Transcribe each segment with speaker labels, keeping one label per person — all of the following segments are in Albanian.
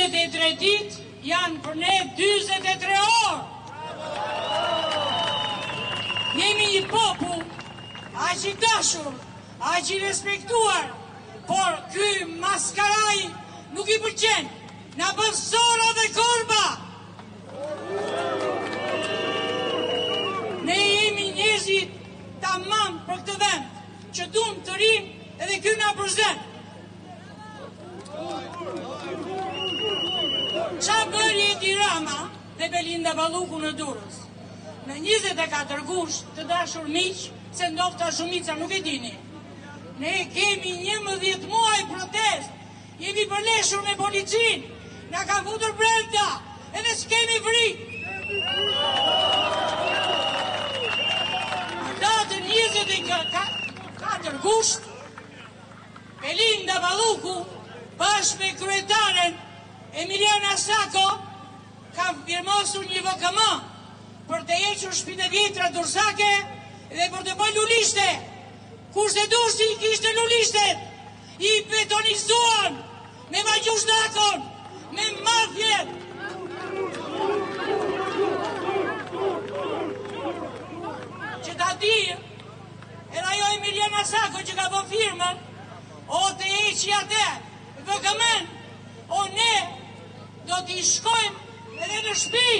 Speaker 1: 23 ditë janë për ne 23 orë. Jemi një popull aq i dashur, aq i respektuar, por ky maskaraj nuk i pëlqen. Na bën sora dhe korba. Ne jemi njerëzit tamam për këtë vend, që duam të rim edhe ky na përzet. Qa bëri Edi Rama dhe Belinda Balluku në Durrës? Në 24 gusht, të dashur miq, se ndofta shumica nuk e dini. Ne kemi 11 muaj protest, jemi përleshur me policin, na ka futur brenda, edhe s'kemi vrit. Datën 24 gusht, Belinda Balluku, bashkë me kryetaren Emiliana Sako, ka firmosur një VKM për të hequr shtëpitë e vjetra dursake dhe për të bërë lulishte. Kurse Durrësi kishte lulishtet, i betonizuan me vajgjushdakon, me mafjet. Që ta di, edhe ajo Emiliana Sako që ka bërë firmën, o të heqi atë VKM-n, o ne do t'i shkojmë edhe në shtëpi.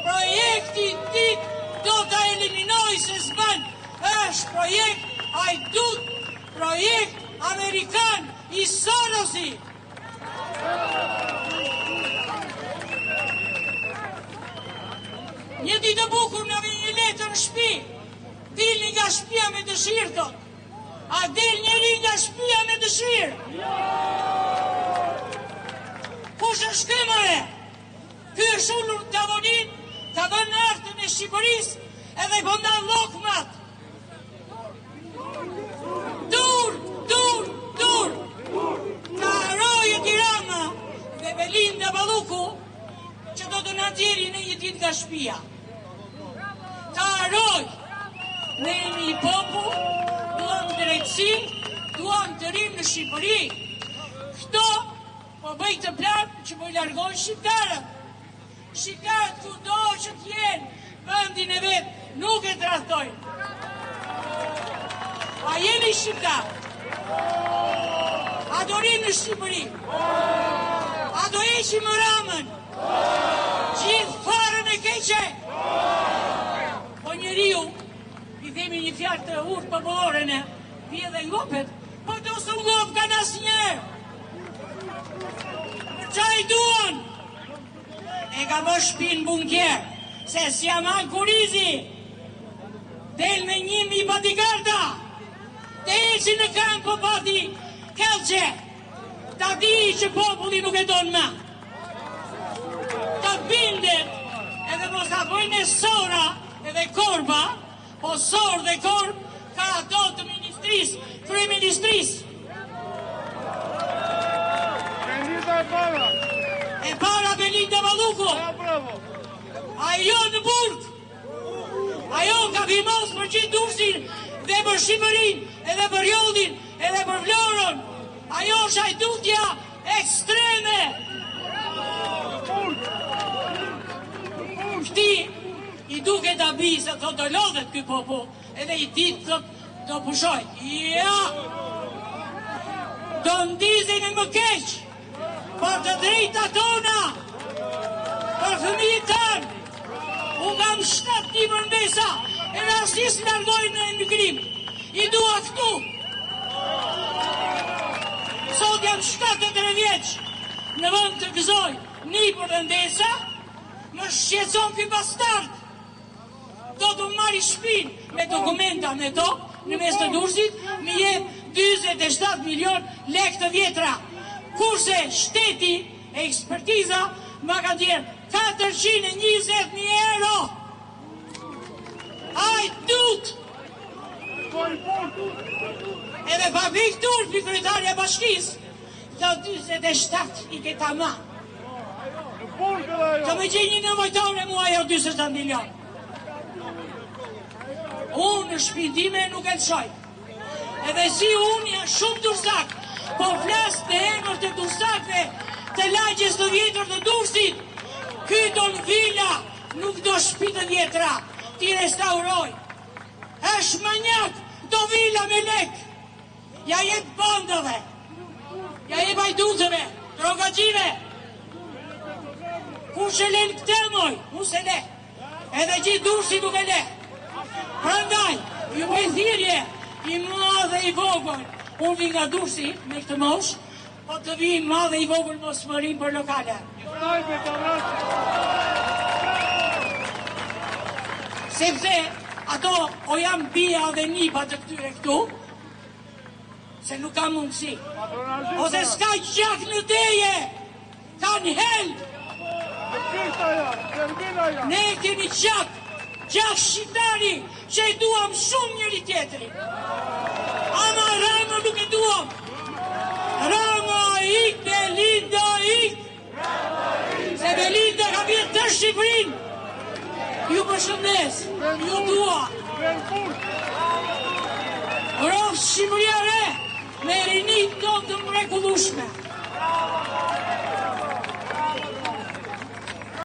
Speaker 1: Projekti dit do t'a eliminoj se s'bën. Është projekt hajdut, projekt amerikan i Sorosi. Një ditë të bukur në vjen një letër në shtëpi. Dilni nga shtëpia me dëshirë, thot. A del njeri nga shtëpia me dëshirë? Kush është ky more? Ky është ullur të avonin, ka vënë artën e Shqipërisë edhe i bëndan lokmat. Dur! Ka harojë Edi Rama dhe Belinda Balluku që do të na nxjerrin në një ditë nga shtëpia. Ka harojë. Ne jemi një popull, duam drejtësi, duam të rim në Shqipëri. Këto po bëj të plan që po i largojnë shqiptarët. Shqiptarët kudo që t'jenë, vendin e vetë, nuk e trahtojnë. A jeni shqiptarë? A do rim në Shqipëri? A do heqim Ramën? Gjithë farën e keqe? Po njeriu, i themi një fjalë të urtë popullore ne, vje dhe ngopet, po do së ngop ka asnjëherë. Qa i duan? E ka bë shtëpinë bunker, se si Aman Kurizi del me 1000 bodyguarda, të eci në kampo pati Kelqe, ta di që populli nuk e don më. Ta bindet, edhe mos ta bojnë e sora edhe korba, po sor dhe korb ka ato të ministrisë, kryeministrisë. E para Belinda Balluku. Ajo në burg. Ajo ka firmos për gjithë Durrësin dhe për Shqipërinë, edhe për Jodhin, edhe për Vlorën. Ajo është hajdutja ekstreme. Këti i duke ta bi se thot do lodhet ky popull, edhe i ditë thot do pushoj. Ja! Do ndizin e më keq. Për të drejta tona, për fëmijët tanë, unë kam 7 një përmbesa, e rastis largojnë në emigrim. I dua këtu. Sot jam 73 vjeç, në vend të gëzoj një përndesa, më shqetëson ky bastard. Do të marri shtëpinë me dokumenta me to, në mes të Durrësit, më jep 47 milion lekë të vjetra. Kurse shteti e ekspertiza ma ka djerë 420.000 euro. Hajdut! Edhe pa Viktor, për kryetarja bashkisë, do 27 i këta ma. Të me gjeni në mojtore mua jo 27 milion. Unë në shpindime nuk e të shoj. Edhe si unë janë shumë dursak, po flasë të emër të dursakve të lagjes të vjetër të Durrësit. Ky do në vila, nuk do shtëpi të vjetra, ti restauroj. Është manjak, do vila me lek. Ja jep bandave, ja jep hajdutëve, drogaxhive. Ku që len këte moj, mu se le. Edhe gjithë Durrësi nuk e le. Prandaj, ju me thirrje, i madhe i vogël. Unë vi nga Durrësi me këtë mosh, po të vi madhe i vogël mos mërim për lokale. Sepse ato o jam bia dhe nipa të këtyre këtu, se nuk ka mundësi. Ose s'ka gjak në teje, kanë hel. Ne kemi gjak shqiptari, që e duam shumë njëri tjetëri. Ama Rama nuk e duam. Rama ik, Belinda ik. Se Belinda ka vjetë të Shqipërinë. Ju përshëndes, ju dua. Rofë Shqipëria re, me rinit tonë të mrekullueshme.